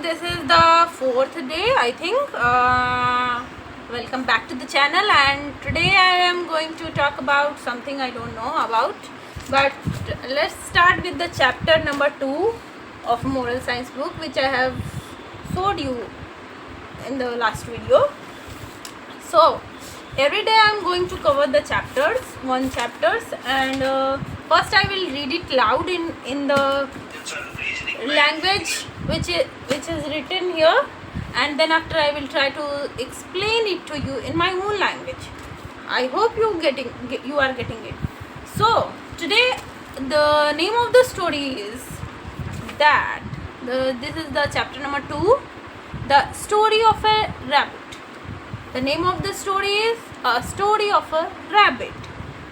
this is the fourth day, I think. Welcome back to the channel, and today I am going to talk about something I don't know about. But let's start with the chapter number 2 of moral science book, which I have showed you in the last video. So every day I am going to cover the one chapters, and first I will read it loud in the language which is written here, and then after I will try to explain it to you in my own language. I hope you are getting it. So today the name of the story is that this is the chapter number 2, the story of a rabbit. The name of the story is A Story of a Rabbit.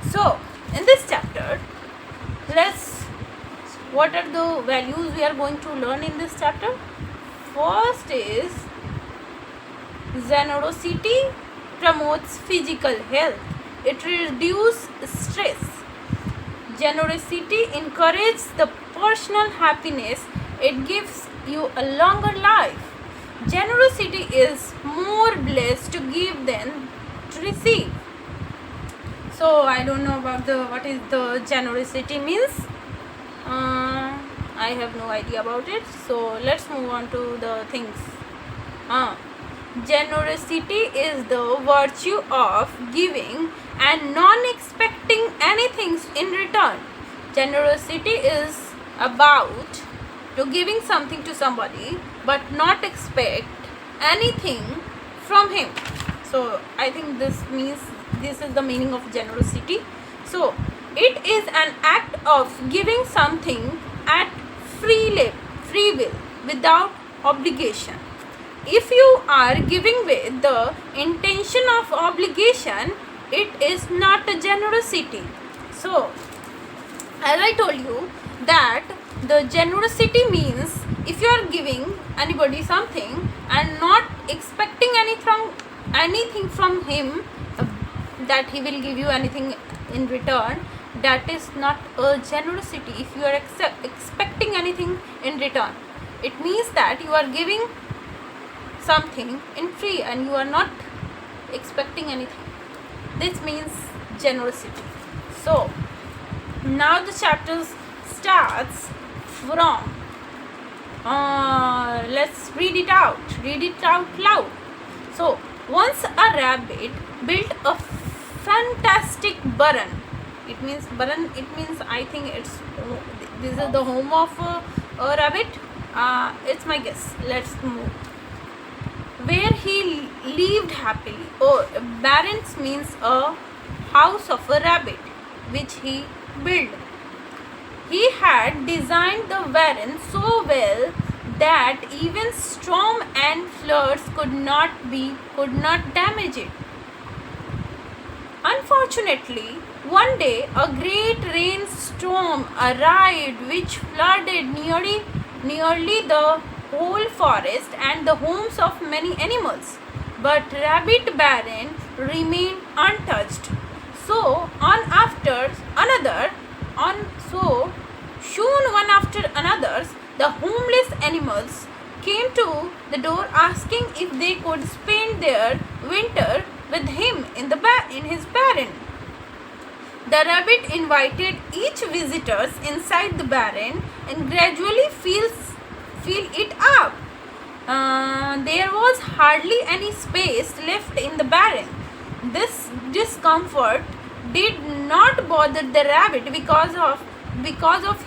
So in this chapter, what are the values we are going to learn in this chapter? First is generosity promotes physical health. It reduces stress. Generosity encourages the personal happiness. It gives you a longer life. Generosity is more blessed to give than to receive. So I don't know about what is the generosity means. I have no idea about it. So let's move on to the things. Generosity is the virtue of giving and non-expecting anything in return. Generosity is about to giving something to somebody but not expect anything from him. So I think this is the meaning of generosity. So it is an act of giving something at free will without obligation. If you are giving with the intention of obligation, it is not a generosity. So as I told you that the generosity means if you are giving anybody something and not expecting anything from him, that he will give you anything in return, that is not a generosity. If you are expecting anything in return, it means that you are giving something in free and you are not expecting anything. This means generosity. So now the chapter starts from let's read it out loud. So once a rabbit built a fantastic barn. It means I think this is the home of a rabbit. It's my guess. Let's move. Where he lived happily. Barn means a house of a rabbit which he built. He had designed the barn so well that even storm and floods could not damage it. Unfortunately, one day a great rainstorm arrived which flooded nearly the whole forest and the homes of many animals. But Rabbit Barren remained untouched. So soon one after another, the homeless animals came to the door asking if they could spend their winter with him in his barn. The rabbit invited each visitors inside the barn and gradually fill it up. There was hardly any space left in the barn. This discomfort did not bother the rabbit because of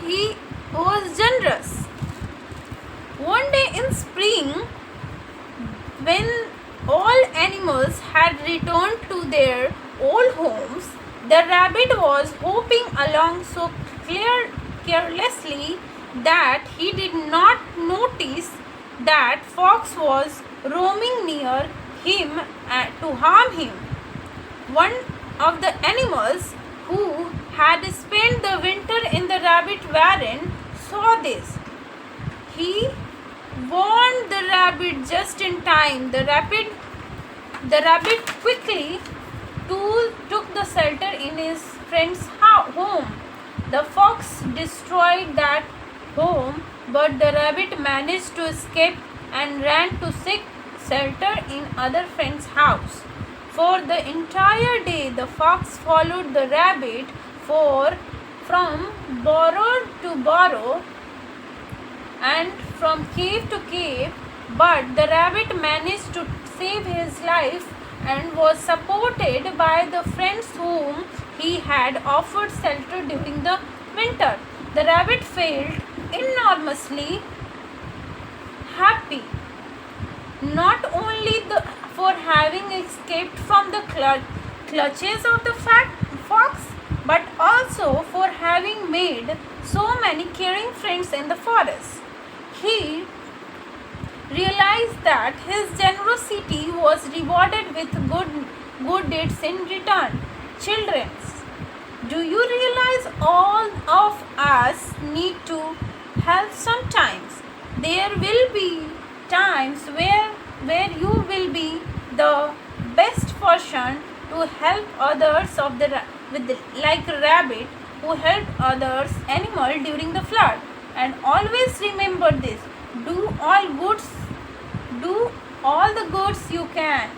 he was generous. One day in spring, when all animals had returned to their old homes, the rabbit was hopping along so carelessly that he did not notice that fox was roaming near him to harm him. One of the animals who had spent the winter in the rabbit barn saw this. He warned the rabbit just in time. The rabbit quickly took the shelter in his friend's home. The fox destroyed that home, but the rabbit managed to escape and ran to seek shelter in other friend's house. For the entire day, the fox followed the rabbit for from burrow to burrow and from cave to cave, but the rabbit managed to save his life and was supported by the friends whom he had offered shelter during the winter. The rabbit felt enormously happy, not only for having escaped from the clutches of the fat fox, but also for having made so many caring friends in the forest. He realized that his generosity was rewarded with good deeds in return. Children, do you realize all of us need to help sometimes? There will be times where you will be the best person to help others of the like a rabbit who helped others animal during the flood. And always remember this: do all goods, do all the goods you can,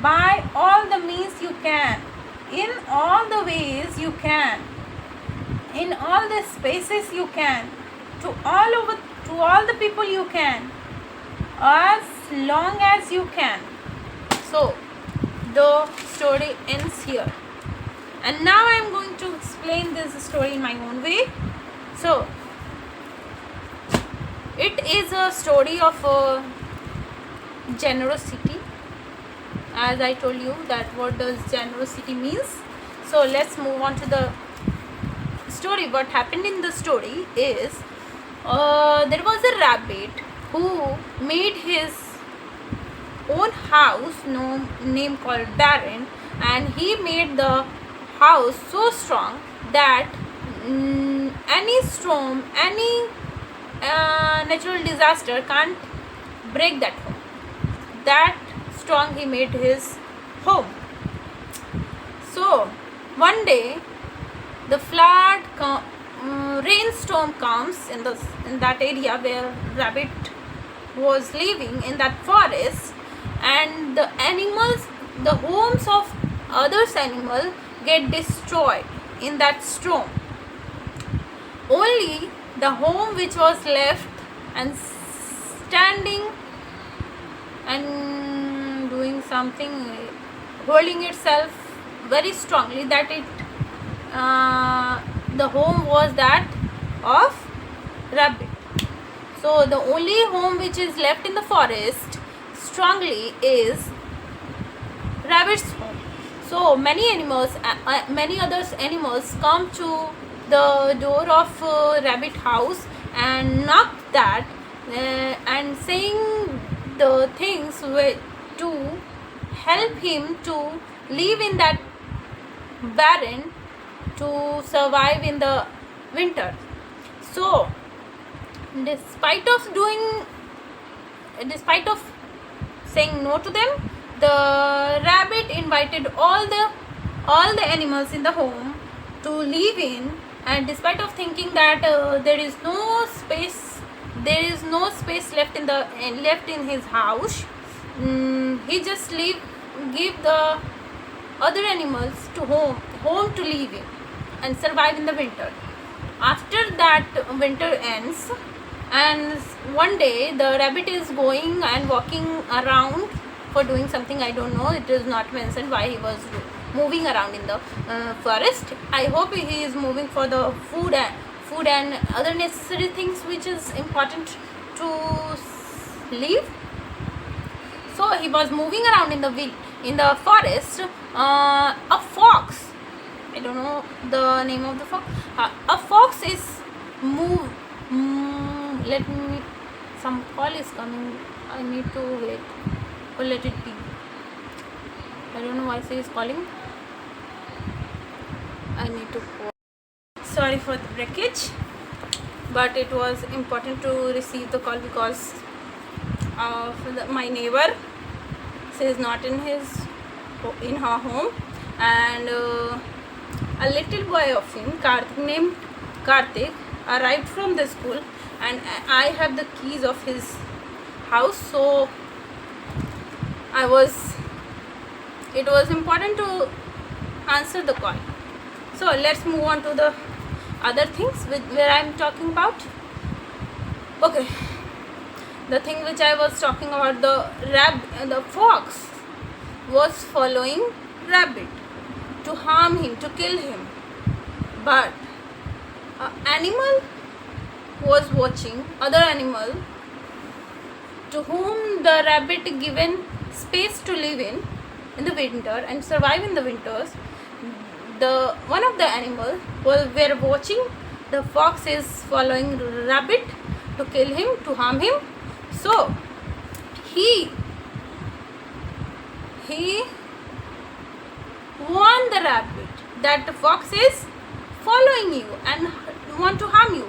by all the means you can, in all the ways you can, in all the spaces you can, to all the people you can, as long as you can. So the story ends here, and now I am going to explain this story in my own way. So it is a story of generosity. As I told you that what does generosity means. So let's move on to the story. What happened in the story is there was a rabbit who made his own house name called Baron, and he made the house so strong that any storm, any natural disaster can't break that home. That strong he made his home. So one day the rainstorm comes in that area where rabbit was living in that forest, and the animals, the homes of others animals get destroyed in that storm. Only the home which was left and standing and doing something, holding itself very strongly, that the home was that of rabbit. So the only home which is left in the forest strongly is rabbit's home. So many animals, many other animals come to the door of rabbit house and knock that and saying the things to help him to live in that barren, to survive in the winter. So despite of saying no to them, the rabbit invited all the animals in the home to live in, and despite of thinking that there is no space left in his house, he just give the other animals to home to live in and survive in the winter. After that, winter ends, and one day the rabbit is going and walking around for doing something. I don't know, it is not mentioned why he was moving around in the forest. I hope he is moving for the food and other necessary things which is important to live. So he was moving around in the forest. A fox, I don't know the name of the fox. A fox is let me, some call is coming, I need to wait or let it be. I don't know why she is calling. I need to call. Sorry for the breakage, but it was important to receive the call because of my neighbor. She is not in her home, and a little boy of him, named Karthik, arrived from the school, and I have the keys of his house, so it was important to answer the call. So let's move on to the other things where I'm talking about. Okay, the thing which I was talking about, the fox was following rabbit to harm him, to kill him, but animal was watching other animal to whom the rabbit given space to live in the winter and survive in the winters. The one of the animals were watching the fox is following rabbit to kill him, to harm him. So he warned the rabbit that the fox is following you and want to harm you.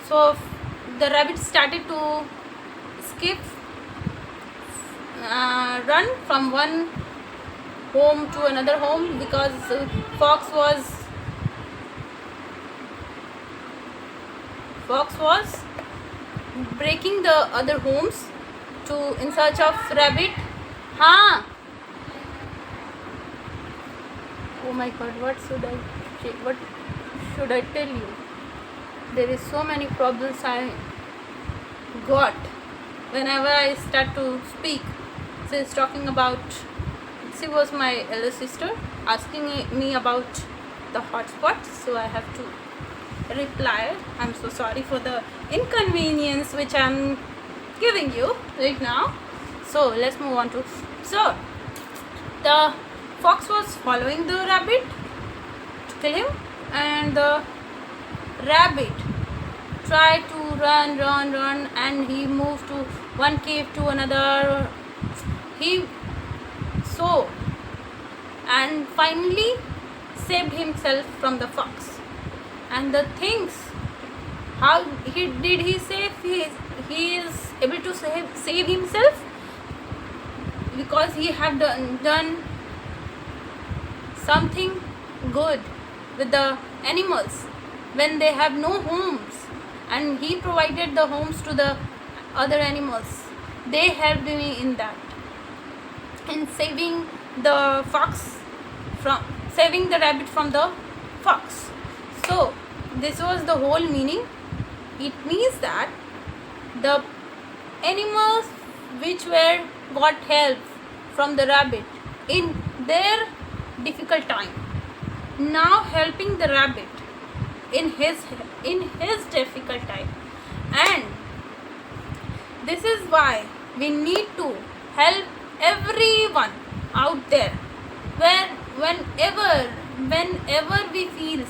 So the rabbit started to skip, run from one home to another home, because fox was breaking the other homes to in search of rabbit. Oh my god, what should I tell you? There is so many problems I got whenever I start to speak. She's talking about, she was my elder sister asking me about the hotspot, so I have to reply. I'm so sorry for the inconvenience which I'm giving you right now. So let's move on to, so the fox was following the rabbit to kill him, and the rabbit tried to run, and he moved to one cave to another. He saw and finally saved himself from the fox. And the things, how he save, he is able to save himself because he had done something good with the animals when they have no homes, and he provided the homes to the other animals. They helped me in that, in saving the rabbit from the fox. So this was the whole meaning. It means that the animals which got help from the rabbit in their difficult time, now helping the rabbit in his difficult time. And this is why we need to help everyone out there, whenever we feel,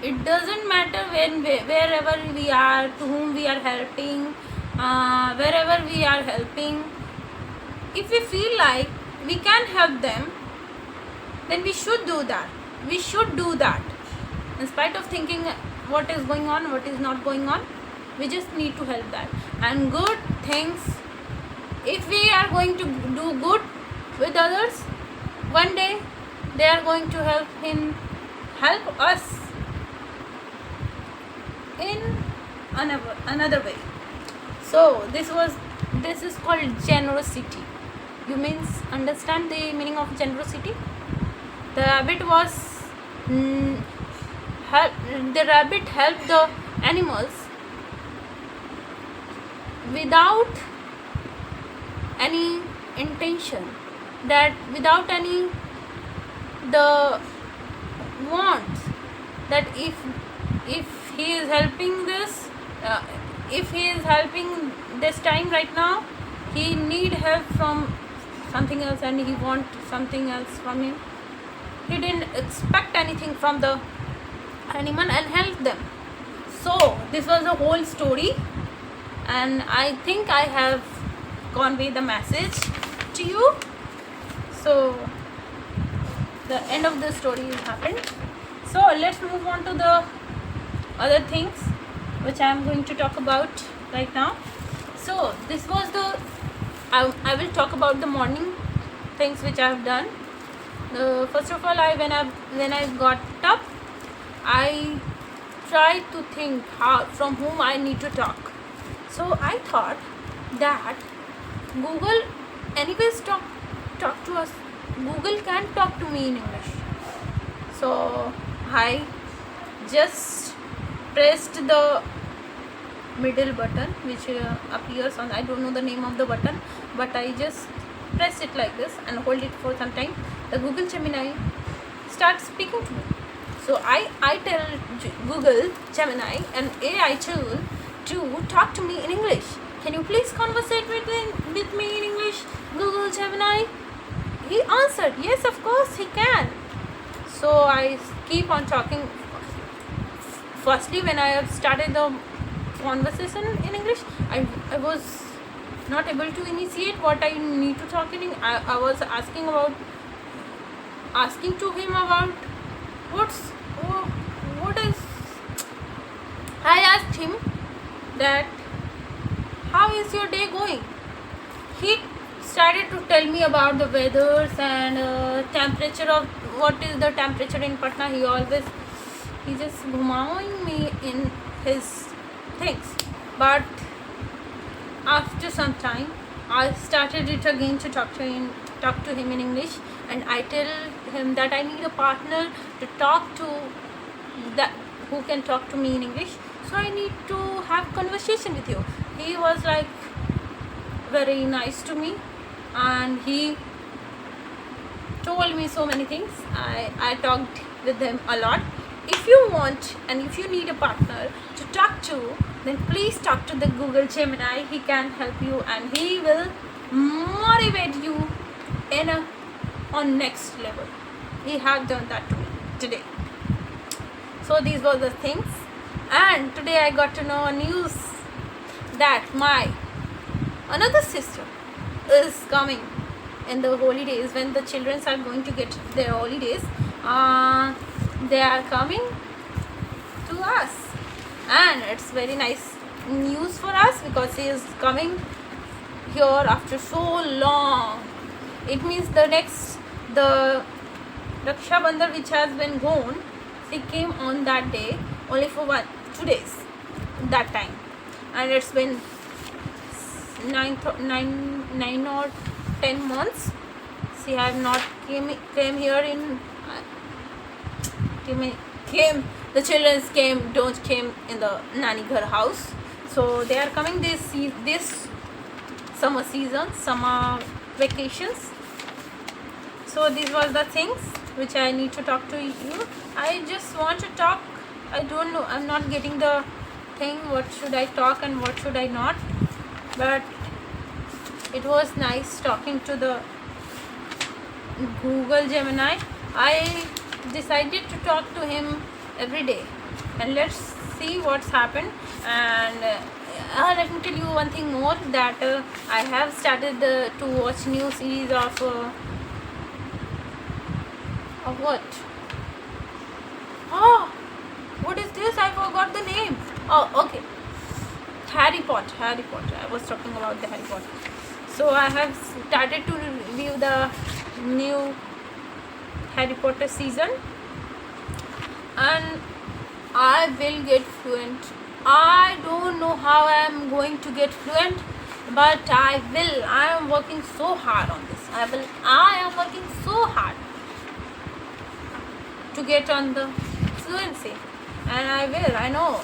it doesn't matter wherever we are, to whom we are helping, wherever we are helping. If we feel like we can help them, then we should do that. In spite of thinking what is going on, what is not going on, we just need to help that. And good things, if we are going to do good with others, one day they are going to help us in another way. So this is called generosity. You means understand the meaning of generosity? The rabbit helped the animals without any intention, that without any the wants, that if he is helping this time right now, he need help from something else and he want something else from him. He didn't expect anything from the animal and help them. So this was the whole story, and I think I have conveyed the message to you. So the end of the story happened. So let's move on to the other things which I am going to talk about right now. So this was I will talk about the morning things which I have done. First of all, when I got up, I tried to think from whom I need to talk. So I thought that Google anyways talk to us. Google can talk to me in English. So I just pressed the middle button which appears on, I don't know the name of the button, but I just press it like this and hold it for some time. The Google Gemini starts speaking to me. So I tell Google Gemini, an AI tool, to talk to me in English. Can you please conversate with me in English, Google Gemini? He answered, yes, of course he can. So I keep on talking. Firstly, when I have started the conversation in English, I was not able to initiate what I need to talk in English. I was asking to him about what is. I asked him that how is your day going. He started to tell me about the weathers and temperature of what is the temperature in Patna. He just ghumawing me in his things. But after some time, I started it again to talk to him in English, and I tell him that I need a partner to talk to, that who can talk to me in English. So I need to have conversation with you. He was like very nice to me, and he told me so many things. I talked with him a lot. If you want and if you need a partner to talk to, then please talk to the Google Gemini. He can help you and he will motivate you on next level. He have done that to me today. So these were the things, and today I got to know a news that my another sister is coming in the holidays. When the children are going to get their holidays, they are coming to us, and it's very nice news for us because he is coming here after so long. It means the Raksha Bandhan which has been gone, she came on that day only for 2 days that time, and it's been 9 or 10 months she have not came here in the children don't came in the Nani Ghar house. So they are coming this summer season, summer vacations. So these were the things which I need to talk to you. I just want to talk. I don't know, I'm not getting the thing, what should I talk and what should I not. But it was nice talking to the Google Gemini. I decided to talk to him every day, and let's see what's happened. And let me tell you one thing more, that I have started to watch new series of what? Oh, what is this? I forgot the name. Oh, okay. Harry Potter. I was talking about the Harry Potter. So I have started to review the new Harry Potter season, and I will get fluent. I don't know how I am going to get fluent, but I will. I am working so hard on this. I am working so hard to get on the fluency, and I will. I know.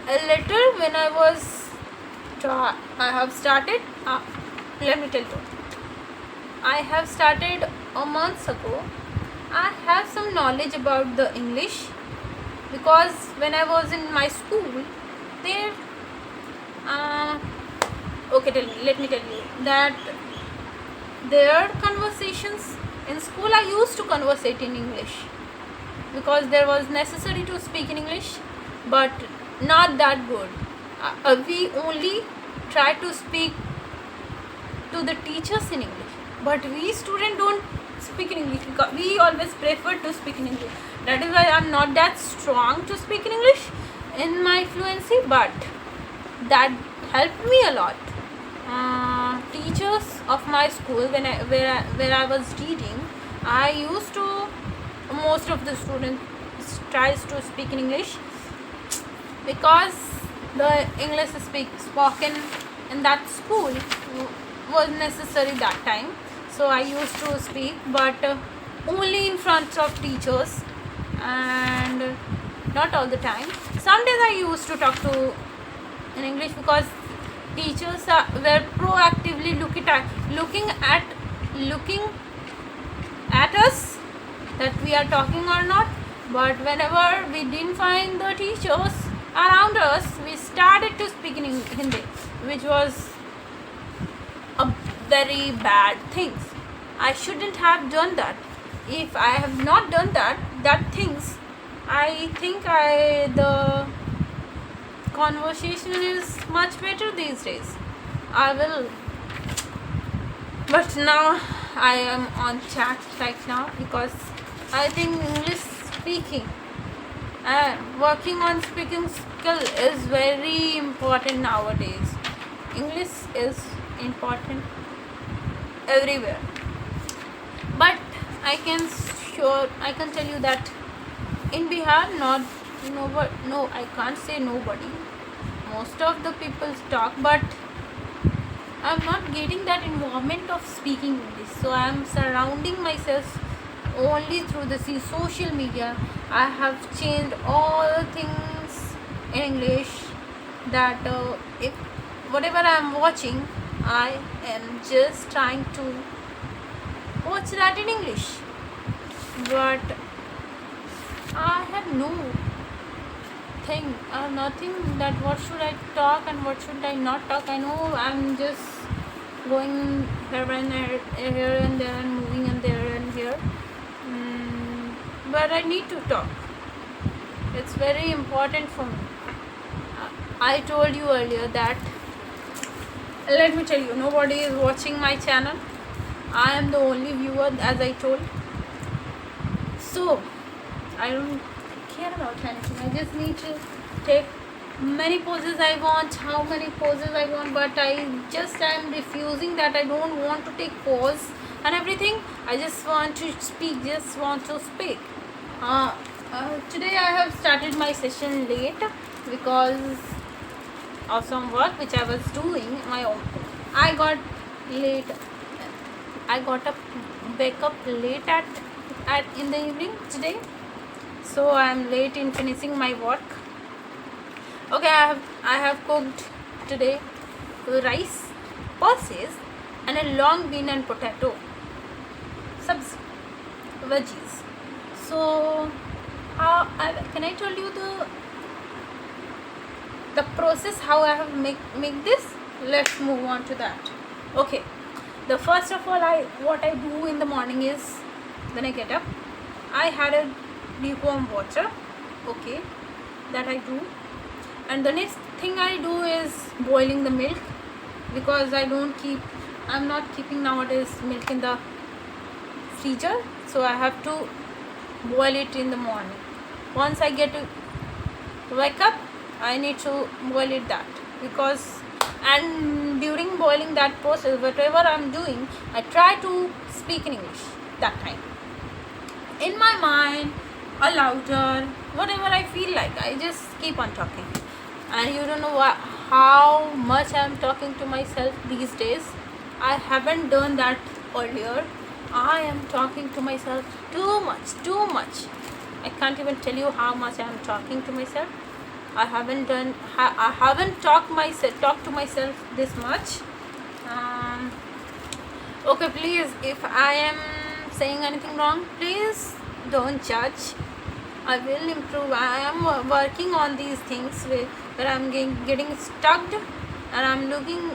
A little when I have started. Let me tell you. I have started a month ago. I have some knowledge about the English because when I was in my school, there. Okay, let me tell you that their conversations in school, I used to conversate in English because there was necessary to speak in English, but not that good. We only try to speak to the teachers in English, but we students don't speak in English because we always prefer to speak in English. That is why I'm not that strong to speak in English in my fluency, but that helped me a lot. Teachers of my school, where I was reading, I used to, most of the students tries to speak in English because the English spoken in that school was necessary that time. So I used to speak, but only in front of teachers, and not all the time. Some days I used to talk to in English because teachers were proactively looking at us that we are talking or not. But whenever we didn't find the teachers around us, we started to speak in Hindi, which was a very bad thing. I shouldn't have done that. If I have not done that things, I think the conversation is much better these days. I will, but now I am on chat right now because I think English speaking and working on speaking skill is very important nowadays. English is important everywhere, but I can tell you that in Bihar, no, I can't say nobody. Most of the people talk, but I'm not getting that environment of speaking English. So I'm surrounding myself only through the social media. I have changed all things in English, that if whatever I'm watching, I am just trying to watch that in English. But I have nothing that what should I talk and what should I not talk. I know I'm just going here and there and moving and there and here, but I need to talk. It's very important for me. I told you earlier that, let me tell you, nobody is watching my channel. I am the only viewer, as I told. So I don't care about anything. I just need to take many poses I want, how many poses I want, but I am refusing that. I don't want to take pose and everything. I just want to speak, today I have started my session late because of some work which I was doing my own. I got up wake up late at in the evening today, so I am late in finishing my work. Okay, I have cooked today rice, pulses, and a long bean and potato subs veggies. So can I tell you the process how I have make this? Let's move on to that. Okay, the first of all, what I do in the morning is, when I get up, I had a lukewarm water, okay, that I do, and the next thing I do is boiling the milk, because I'm not keeping nowadays milk in the freezer, so I have to boil it in the morning. Once I get to wake up, I need to boil it that, and during boiling that process, whatever I'm doing, I try to speak in English that time, in my mind, or louder, whatever I feel like. I just keep on talking, and you don't know how much I'm talking to myself these days. I haven't done that earlier. I am talking to myself too much. I can't even tell you how much I am talking to myself. I haven't talked to myself this much. Okay, please, if I am saying anything wrong, please don't judge. I will improve. I am working on these things where I'm getting stuck, and I'm looking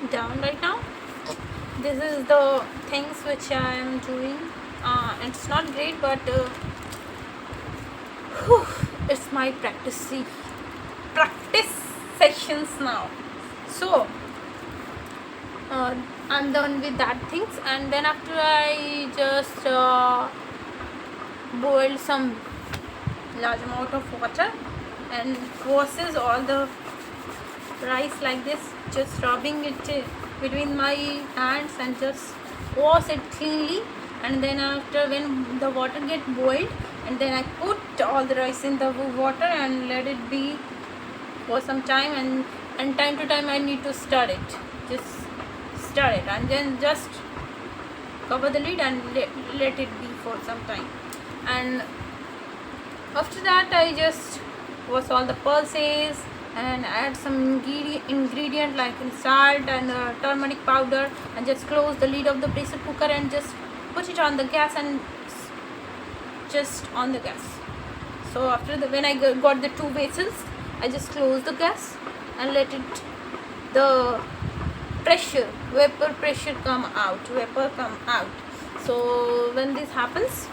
down right now. This is the things which I am doing. It's not great, but it's my practice sessions now. So I'm done with that things, and then after I just boiled some large amount of water and washes all the rice like this, just rubbing it between my hands and just wash it cleanly. And then after, when the water get boiled, and then I put all the rice in the water and let it be for some time, and time to time I need to stir it. just stir it and then just cover the lid and let it be for some time. And after that I just wash all the pulses and add some ingredient like salt and turmeric powder, and just close the lid of the pressure cooker and just put it on the gas and just on the gas. So after when I got the 2 vessels, I just close the gas and let it the vapor come out. So when this happens,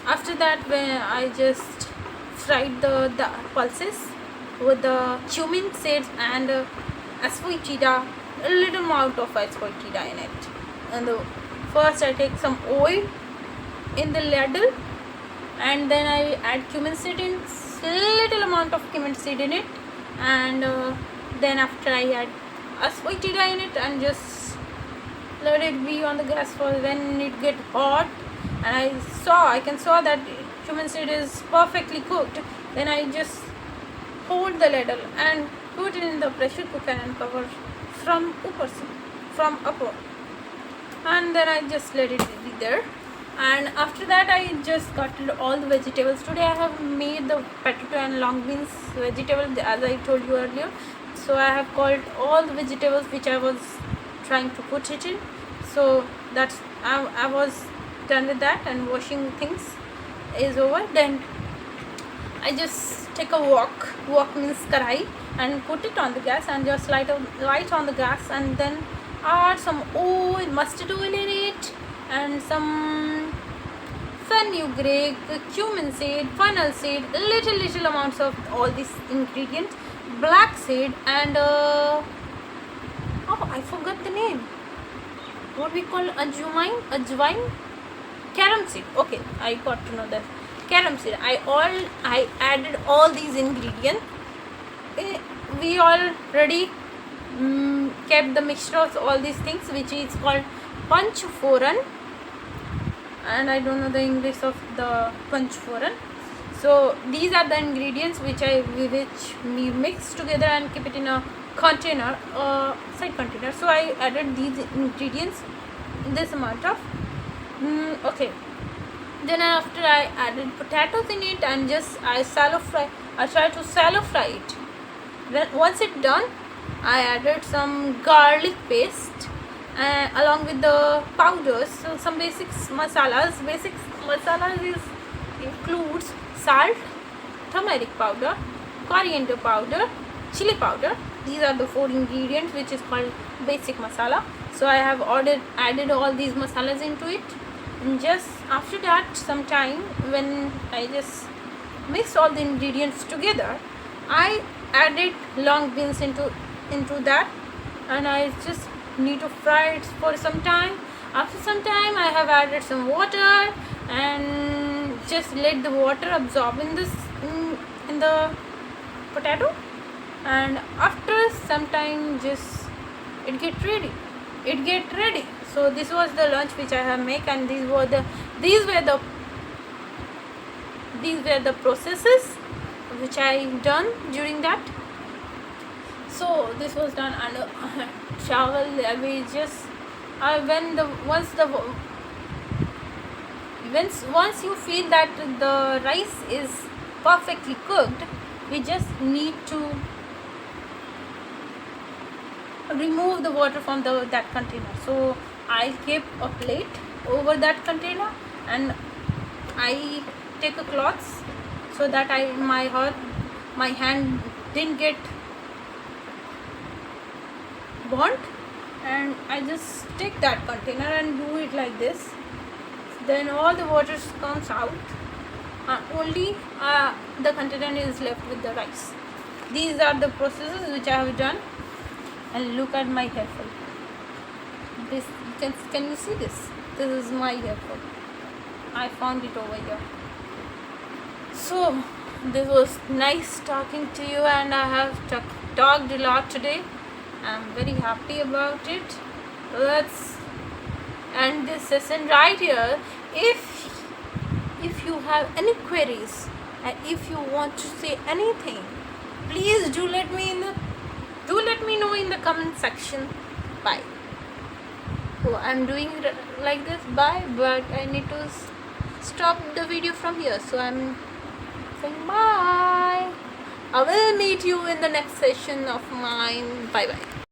after that when I just fried the pulses with the cumin seeds and asafoetida, a little amount of asafoetida in it. And first I take some oil in the ladle, and then I add cumin seed in, little amount of cumin seed in it, and then after I add asafoetida in it and just let it be on the gas for when it get hot. And I can saw that cumin seed is perfectly cooked. Then I just hold the ladle and put it in the pressure cooker and cover from upper, and then I just let it be there. And after that I just cut all the vegetables. Today I have made the potato and long beans vegetable as I told you earlier. So I have called all the vegetables which I was trying to put it in. So that's I was done with that, and washing things is over. Then I just take a wok means karai, and put it on the gas and just light on the gas, and then add some oil, mustard oil in it, and some fenugreek, cumin seed, fennel seed, little amounts of all these ingredients, black seed, and oh, I forgot the name. What we call ajwain, carom seed. Okay, I got to know that carom seed. I added all these ingredients. We already kept the mixture of all these things, which is called panchforan, and I don't know the English of the panchforan. So these are the ingredients which we mix together and keep it in a container, side container. So I added these ingredients in this amount of okay. Then after I added potatoes in it and just I try to shallow fry it. Once it's done, I added some garlic paste along with the powders. So some basic masalas includes salt, turmeric powder, coriander powder, chili powder. These are the 4 ingredients which is called basic masala. So I have added all these masalas into it, and just after that sometime when I just mixed all the ingredients together, I added long beans into that, and I just need to fry it for some time. After some time I have added some water and just let the water absorb in the potato, and after some time just it get ready. So this was the lunch which I have made, and these were the processes which I done during that. So this was done, and chawal we just once you feel that the rice is perfectly cooked, we just need to remove the water from that container. So I keep a plate over that container, and I take a cloth so that my hand didn't get burnt, and I just take that container and do it like this. Then all the water comes out, only the container is left with the rice. These are the processes which I have done. And look at my hair fall. This can you see this? This is my hair fall. I found it over here. So this was nice talking to you, and I have talked a lot today. I'm very happy about it. Let's end this session right here. If you have any queries and if you want to say anything, please do let me Do let me know in the comment section. Bye. So I'm doing like this. Bye. But I need to stop the video from here. So I'm saying bye. I will meet you in the next session of mine. Bye bye.